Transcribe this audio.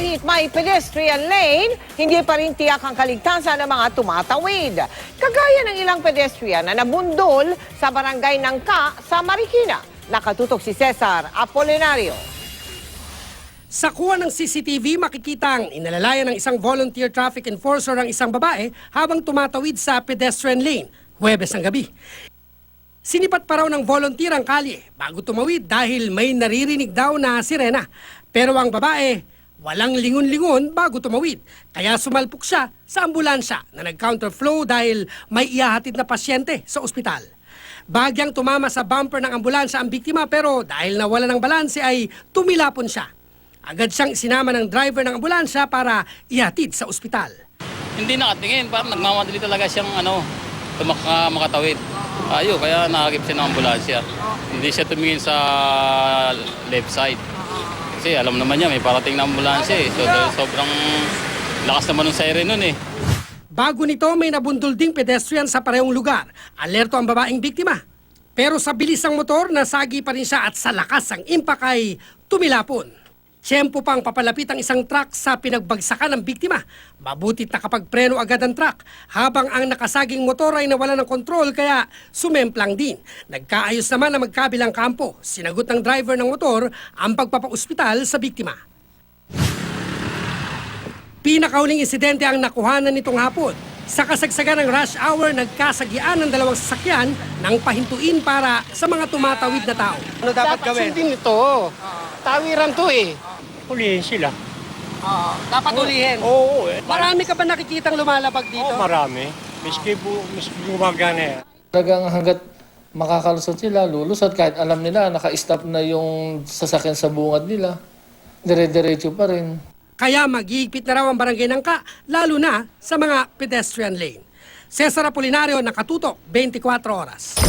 Kahit may pedestrian lane, hindi pa rin tiyak ang kaligtasan ng mga tumatawid. Kagaya ng ilang pedestrian na nabundol sa barangay Nangka sa Marikina. Nakatutok si Cesar Apolinario. Sa kuha ng CCTV, makikitang inalalayan ng isang volunteer traffic enforcer ang isang babae habang tumatawid sa pedestrian lane, Huwebes ng gabi. Sinipat pa raw ng volunteer ang kalye bago tumawid dahil may naririnig daw na sirena. Pero ang babae, walang lingon-lingon bago tumawid. Kaya sumalpok siya sa ambulansya na nag-counterflow dahil may ihahatid na pasyente sa ospital. Bagyang tumama sa bumper ng ambulansya ang biktima pero dahil nawala ng balanse ay tumilapon siya. Agad siyang isinama ng driver ng ambulansya para ihatid sa ospital. Hindi nakatingin, parang nagmamadali talaga siyang makatawid. Kaya nakagip siya ng ambulansya. Hindi siya tumingin sa left side. Kasi alam naman niya, may parating na ambulansya eh. So sobrang lakas naman ng siren nun eh. Bago nito, may nabundol ding pedestrian sa parehong lugar. Alerto ang babaeng biktima. Pero sa bilis ng motor, nasagi pa rin siya at sa lakas ang impact ay tumilapon. Tiyempo pang papalapit ang isang truck sa pinagbagsakan ng biktima. Mabutit nakapagpreno agad ang truck habang ang nakasaging motor ay nawala ng kontrol kaya sumemplang din. Nagkaayos naman na magkabilang kampo. Sinagot ng driver ng motor ang pagpapauspital sa biktima. Pinakauling insidente ang nakuhanan nitong hapon. Sa kasagsagan ng rush hour, nagkasagian ng dalawang sasakyan ng pahintuin para sa mga tumatawid na tao. Ano dapat gawin? Sundin ito. Tawiran to eh. Hulihin sila. Dapat ulihin. Oo. Marami ka ba nakikitang lumalabag dito? Oo, marami. Miski gumagana yan. Talagang hanggat makakalusot sila, lulusot kahit alam nila naka-stop na yung sasakyan sa bungad nila, dire-diretso pa rin. Kaya maghihigpit na raw ang barangay Nangka, lalo na sa mga pedestrian lane. Cesar Apolinario, Nakatutok, 24 Oras.